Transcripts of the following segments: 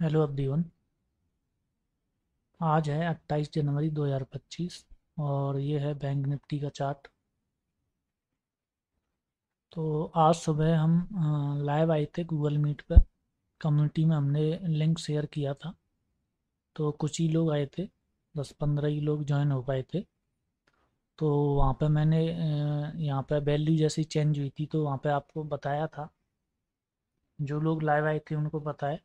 Hello everyone. आज है 28 जनवरी 2025 और ये है बैंक निफ्टी का चार्ट। तो आज सुबह हम लाइव आए थे गूगल मीट पर। कम्युनिटी में हमने लिंक शेयर किया था, तो कुछ ही लोग आए थे, 10-15 ही लोग ज्वाइन हो पाए थे। तो वहाँ पे मैंने यहाँ पे वैल्यू जैसी चेंज हुई थी तो वहाँ पे आपको बताया था। जो लोग लाइव आए थे उनको पता है।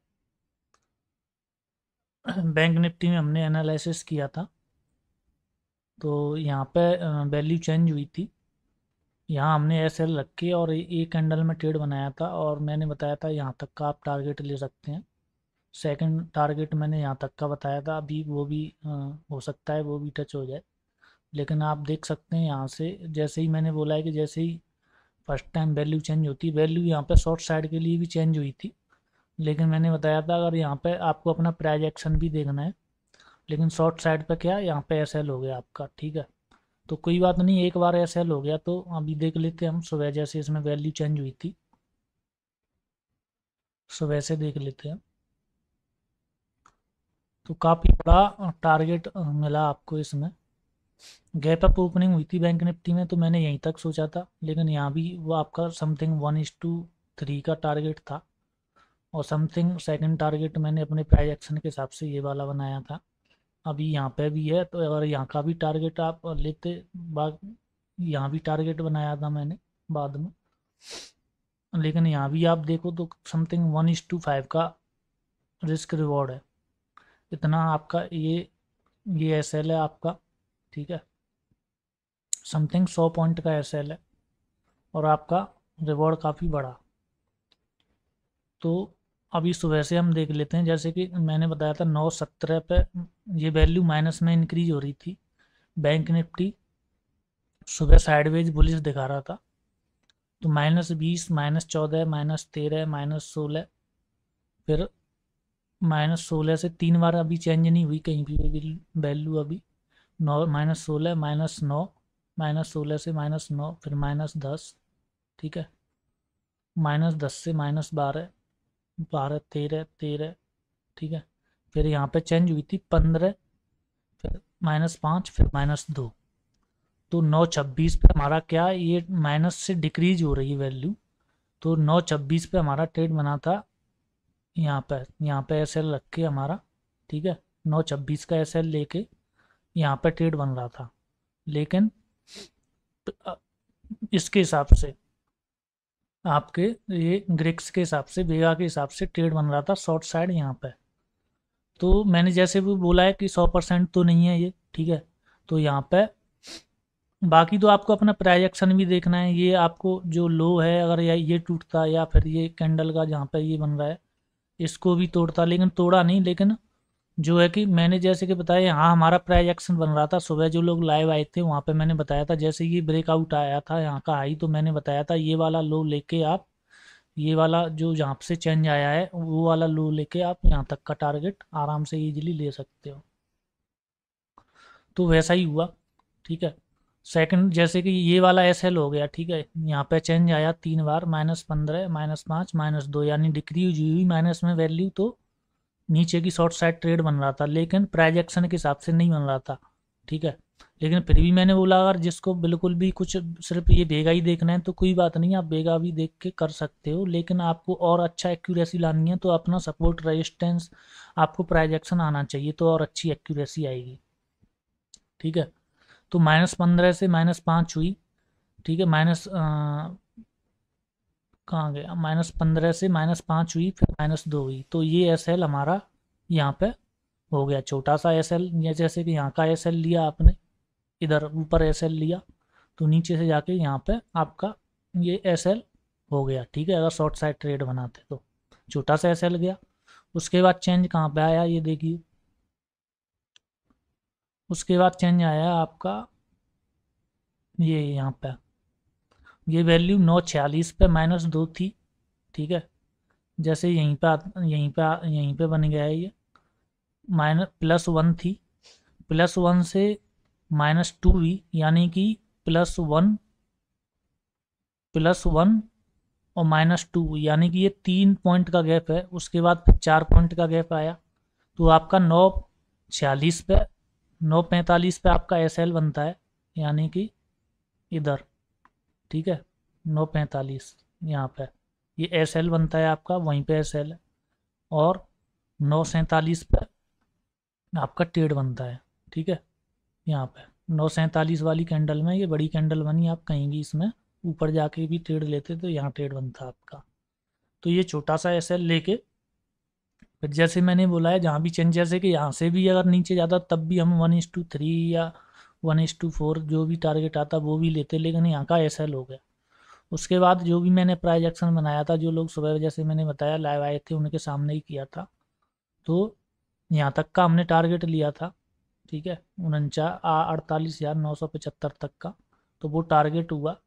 बैंक निफ्टी में हमने एनालिसिस किया था, तो यहाँ पे वैल्यू चेंज हुई थी। यहाँ हमने एस एल रख के और एक कैंडल में ट्रेड बनाया था और मैंने बताया था यहाँ तक का आप टारगेट ले सकते हैं। सेकंड टारगेट मैंने यहाँ तक का बताया था, अभी वो भी हो सकता है वो भी टच हो जाए। लेकिन आप देख सकते हैं यहाँ से, जैसे ही मैंने बोला है कि जैसे ही फर्स्ट टाइम वैल्यू चेंज होती है, वैल्यू यहाँ पे शॉर्ट साइड के लिए भी चेंज हुई थी। लेकिन मैंने बताया था अगर यहाँ पे आपको अपना प्राइस एक्शन भी देखना है, लेकिन शॉर्ट साइड पे क्या यहाँ पे एस एल हो गया आपका, ठीक है। तो कोई बात नहीं, एक बार एस एल हो गया तो अभी देख लेते हैं हम सुबह जैसे इसमें वैल्यू चेंज हुई थी, सुबह से देख लेते हैं। तो काफ़ी बड़ा टारगेट मिला आपको इसमें। गैप अप ओपनिंग हुई थी बैंक निफ्टी में, तो मैंने यहीं तक सोचा था, लेकिन यहाँ भी वो आपका समथिंग 1:3 का टारगेट था। और समथिंग सेकंड टारगेट मैंने अपने प्राइस एक्शन के हिसाब से ये वाला बनाया था। अभी यहाँ पे भी है, तो अगर यहाँ का भी टारगेट आप लेते, बाद यहाँ भी टारगेट बनाया था मैंने बाद में। लेकिन यहाँ भी आप देखो तो समथिंग 1:5 का रिस्क रिवॉर्ड है। इतना आपका ये एस एल है आपका, ठीक है। समथिंग 100 पॉइंट का एस एल है और आपका रिवॉर्ड काफ़ी बड़ा। तो अभी सुबह से हम देख लेते हैं, जैसे कि मैंने बताया था 9:17 पे ये वैल्यू माइनस में इंक्रीज हो रही थी। बैंक निफ्टी सुबह साइडवेज बुलिश दिखा रहा था, तो -20, -14, -13, -16, फिर -16 से 3 बार अभी चेंज नहीं हुई कहीं भी वैल्यू अभी। नौ, -16, -9, -16 से -9, फिर -10, ठीक है। -10 से -12, 12, 13, 13, ठीक है। फिर यहाँ पे चेंज हुई थी 15, फिर -5, फिर -2। तो 9:26 पे हमारा क्या, ये माइनस से डिक्रीज हो रही है वैल्यू। तो 9:26 पे हमारा ट्रेड बना था। यहाँ पे एस एल रख के हमारा, ठीक है, 9:26 का एस एल लेके यहाँ पे ट्रेड बन रहा था। लेकिन इसके हिसाब से आपके, ये ग्रिक्स के हिसाब से, वेगा के हिसाब से ट्रेड बन रहा था शॉर्ट साइड यहाँ पे। तो मैंने जैसे भी बोला है कि 100% तो नहीं है ये, ठीक है। तो यहाँ पे बाकी तो आपको अपना प्राइस एक्शन भी देखना है। ये आपको जो लो है, अगर ये टूटता या फिर ये कैंडल का जहाँ पे ये बन रहा है इसको भी तोड़ता, लेकिन तोड़ा नहीं। लेकिन जो है कि मैंने जैसे कि बताया, यहाँ हमारा प्राइस एक्शन बन रहा था। सुबह जो लोग लाइव आए थे वहाँ पे मैंने बताया था, जैसे ये ब्रेकआउट आया था यहाँ का हाई, तो मैंने बताया था ये वाला लो लेके आप, ये वाला जो जहाँ से चेंज आया है वो वाला लो लेके आप यहाँ तक का टारगेट आराम से इजीली ले सकते हो। तो वैसा ही हुआ, ठीक है। सेकंड जैसे कि ये वाला एस एल हो गया, ठीक है। यहाँ पे चेंज आया 3 बार, -15, -5, -2, यानी डिक्रीज हुई माइनस में वैल्यू। तो नीचे की शॉर्ट साइड ट्रेड बन रहा था, लेकिन प्राइस एक्शन के हिसाब से नहीं बन रहा था, ठीक है। लेकिन फिर भी मैंने बोला अगर जिसको बिल्कुल भी कुछ सिर्फ ये बेगा ही देखना है तो कोई बात नहीं, आप बेगा भी देख के कर सकते हो। लेकिन आपको और अच्छा एक्यूरेसी लानी है तो अपना सपोर्ट रेजिस्टेंस, आपको प्राइस एक्शन आना चाहिए तो और अच्छी एक्यूरेसी आएगी, ठीक है। तो -15 से -5 हुई, ठीक है। कहाँ गया, -15 से -5 हुई, फिर -2 हुई। तो ये एस एल हमारा यहाँ पे हो गया, छोटा सा एस एल। जैसे कि यहाँ का एस एल लिया आपने, इधर ऊपर एस एल लिया, तो नीचे से जाके यहाँ पे आपका ये एस एल हो गया, ठीक है। अगर शॉर्ट साइड ट्रेड बनाते तो छोटा सा एस एल गया। उसके बाद चेंज कहाँ पे आया ये देखिए, उसके बाद चेंज आया आपका ये यहाँ पे। ये वैल्यू 9:46 पे -2 थी, ठीक है। जैसे यहीं पे बन गया है ये, +1 थी। +1 से -2 हुई, यानी कि +1, +1, और -2, यानी कि ये 3 पॉइंट का गैप है। उसके बाद फिर 4 पॉइंट का गैप आया, तो आपका 9:46 पे 9:45 पे आपका SL बनता है, यानी कि इधर, ठीक है, 9:45 यहाँ पे ये SL बनता है आपका, वहीं पे SL है। और 9:47 पे आपका टेढ़ बनता है, ठीक है। यहाँ पे 9:47 वाली कैंडल में ये बड़ी कैंडल बनी, आप कहीं भी इसमें ऊपर जाके भी टेढ़ लेते तो यहाँ टेढ़ बनता आपका। तो ये छोटा सा SL लेके फिर जैसे मैंने बोला है, जहाँ भी चेंज, जैसे कि यहाँ से भी अगर नीचे जाता तब भी हम 1:3 या 1:4 जो भी टारगेट आता वो भी लेते, लेकिन यहाँ का SL हो गया। उसके बाद जो भी मैंने प्राइस एक्शन बनाया था, जो लोग सुबह जैसे मैंने बताया लाइव आए थे उनके सामने ही किया था, तो यहाँ तक का हमने टारगेट लिया था, ठीक है, 48,975 तक का, तो वो टारगेट हुआ।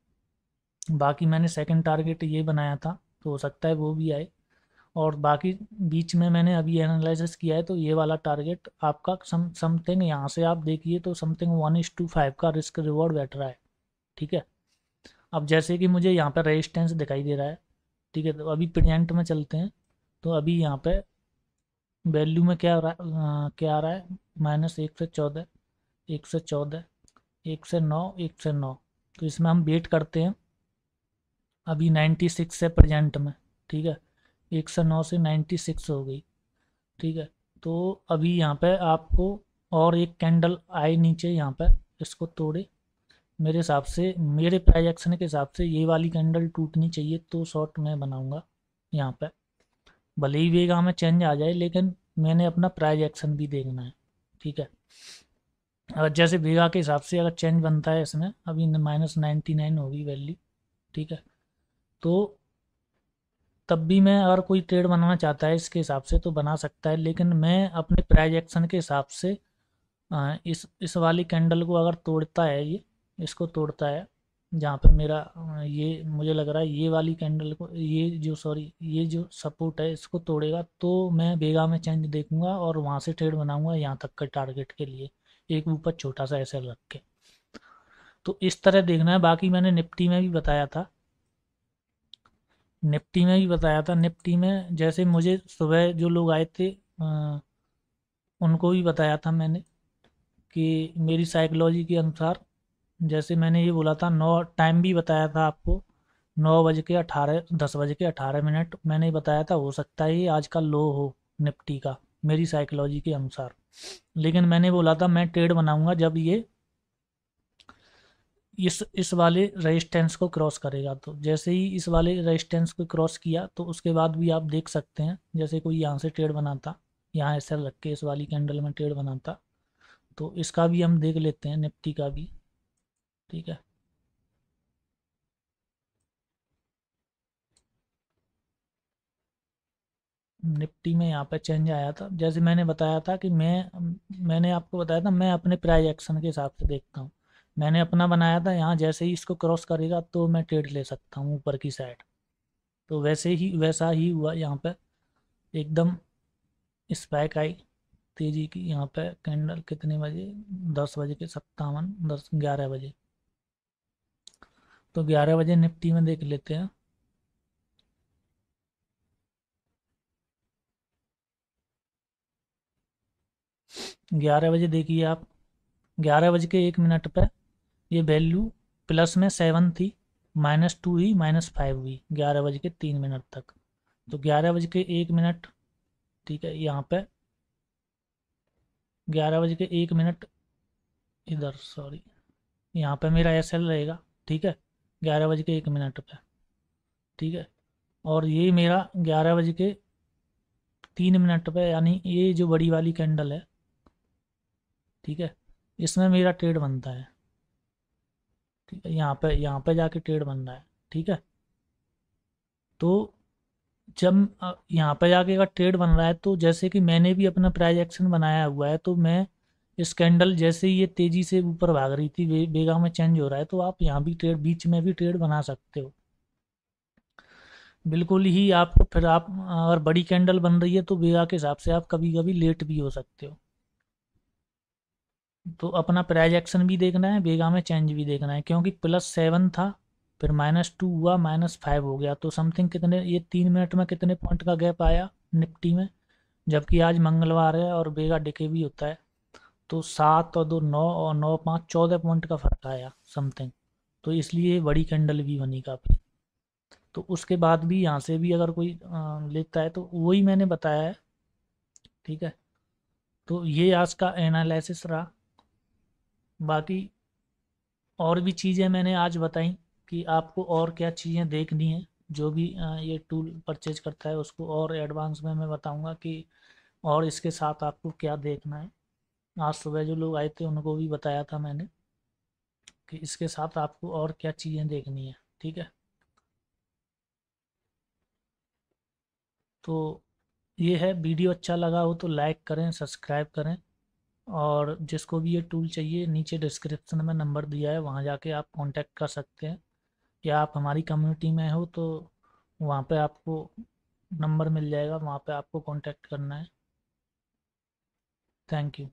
बाकी मैंने सेकंड टारगेट ये बनाया था, तो हो सकता है वो भी आए। और बाकी बीच में मैंने अभी एनालिसिस किया है, तो ये वाला टारगेट आपका समथिंग यहाँ से आप देखिए तो समथिंग 1:5 का रिस्क रिवॉर्ड बैठ रहा है, ठीक है। अब जैसे कि मुझे यहाँ पर रेजिस्टेंस दिखाई दे रहा है, ठीक है, तो अभी प्रेजेंट में चलते हैं। तो अभी यहाँ पे वैल्यू में क्या आ रहा है, -1 से 14, 1 से 14, 1 से 9, 1 से 9। तो इसमें हम वेट करते हैं, अभी 96 है प्रेजेंट में, ठीक है, 1 से 9 से 96 हो गई, ठीक है। तो अभी यहाँ पे आपको और एक कैंडल आए नीचे यहाँ पे, इसको तोड़े, मेरे हिसाब से, मेरे प्राइस एक्शन के हिसाब से ये वाली कैंडल टूटनी चाहिए, तो शॉर्ट मैं बनाऊंगा यहाँ पे। भले ही वेगा में चेंज आ जाए, लेकिन मैंने अपना प्राइस एक्शन भी देखना है, ठीक है। अगर जैसे वेगा के हिसाब से अगर चेंज बनता है इसमें, अभी -99 होगी वैल्यू, ठीक है, तो तब भी मैं, अगर कोई ट्रेड बनाना चाहता है इसके हिसाब से तो बना सकता है, लेकिन मैं अपने प्राइस एक्शन के हिसाब से इस वाली कैंडल को अगर तोड़ता है, ये इसको तोड़ता है, जहाँ पे मेरा ये मुझे लग रहा है ये वाली कैंडल को, ये जो सपोर्ट है इसको तोड़ेगा, तो मैं बेगा में चेंज देखूंगा और वहाँ से ट्रेड बनाऊंगा यहाँ तक के टारगेट के लिए, एक ऊपर छोटा सा ऐसे रख के। तो इस तरह देखना है। बाकी मैंने निफ्टी में भी बताया था, निफ्टी में जैसे मुझे सुबह जो लोग आए थे उनको भी बताया था मैंने कि मेरी साइकोलॉजी के अनुसार, जैसे मैंने ये बोला था, 9 टाइम भी बताया था आपको, 10:18 मैंने बताया था, हो सकता है ये आज का लो हो निफ्टी का, मेरी साइकोलॉजी के अनुसार। लेकिन मैंने बोला था मैं ट्रेड बनाऊंगा जब ये इस वाले रेजिस्टेंस को क्रॉस करेगा। तो जैसे ही इस वाले रेजिस्टेंस को क्रॉस किया, तो उसके बाद भी आप देख सकते हैं, जैसे कोई यहाँ से ट्रेड बनाता, यहाँ ऐसे रख के इस वाली कैंडल में ट्रेड बनाता, तो इसका भी हम देख लेते हैं, निफ्टी का भी, ठीक है। निफ्टी में यहाँ पे चेंज आया था, जैसे मैंने बताया था कि मैंने आपको बताया था मैं अपने प्राइस एक्शन के हिसाब से देखता हूँ। मैंने अपना बनाया था, यहाँ जैसे ही इसको क्रॉस करेगा तो मैं ट्रेड ले सकता हूँ ऊपर की साइड। तो वैसा ही हुआ यहाँ पे, एकदम स्पाइक आई तेजी की। यहाँ पे कैंडल कितने बजे, 10:57, 11 बजे। तो 11 बजे निफ्टी में देख लेते हैं। 11 बजे देखिए आप, 11:01 पे ये वैल्यू प्लस में 7 थी, -2 हुई, -5 हुई 11:03 तक। तो 11:01, ठीक है, यहाँ पे 11:01 इधर, सॉरी, यहाँ पे मेरा SL रहेगा, ठीक है, 11:01 पे, ठीक है। और ये मेरा 11:03 पे, यानी ये जो बड़ी वाली कैंडल है, ठीक है, इसमें मेरा ट्रेड बनता है, ठीक है, यहाँ पे जाके ट्रेड बन रहा है, ठीक है। तो जब यहाँ पे जाके अगर ट्रेड बन रहा है, तो जैसे कि मैंने भी अपना प्राइस एक्शन बनाया हुआ है, तो मैं इस कैंडल जैसे ही ये तेजी से ऊपर भाग रही थी, बेगा में चेंज हो रहा है, तो आप यहाँ भी ट्रेड, बीच में भी ट्रेड बना सकते हो, बिल्कुल ही। आप फिर आप अगर बड़ी कैंडल बन रही है तो बेगा के हिसाब से आप कभी कभी लेट भी हो सकते हो। तो अपना प्राइस एक्शन भी देखना है, बेगा में चेंज भी देखना है, क्योंकि +7 था फिर -2 हुआ, -5 हो गया, तो समथिंग कितने, ये 3 मिनट में कितने पॉइंट का गैप आया निफ्टी में, जबकि आज मंगलवार है और बेगा डिके भी होता है। तो 7 और 2 9 और 9 5 14 पॉइंट का फर्क आया समथिंग। तो इसलिए बड़ी कैंडल भी बनी काफ़ी। तो उसके बाद भी यहाँ से भी अगर कोई लेता है तो वही मैंने बताया है, ठीक है। तो ये आज का एनालिसिस रहा। बाकी और भी चीज़ें मैंने आज बताई कि आपको और क्या चीज़ें देखनी है। जो भी ये टूल परचेज करता है उसको और एडवांस में मैं बताऊंगा कि और इसके साथ आपको क्या देखना है। आज सुबह जो लोग आए थे उनको भी बताया था मैंने कि इसके साथ आपको और क्या चीज़ें देखनी है, ठीक है। तो ये है, वीडियो अच्छा लगा हो तो लाइक करें, सब्सक्राइब करें, और जिसको भी ये टूल चाहिए नीचे डिस्क्रिप्शन में नंबर दिया है, वहाँ जाके आप कांटेक्ट कर सकते हैं। या आप हमारी कम्युनिटी में हो तो वहाँ पे आपको नंबर मिल जाएगा, वहाँ पे आपको कांटेक्ट करना है। Thank you.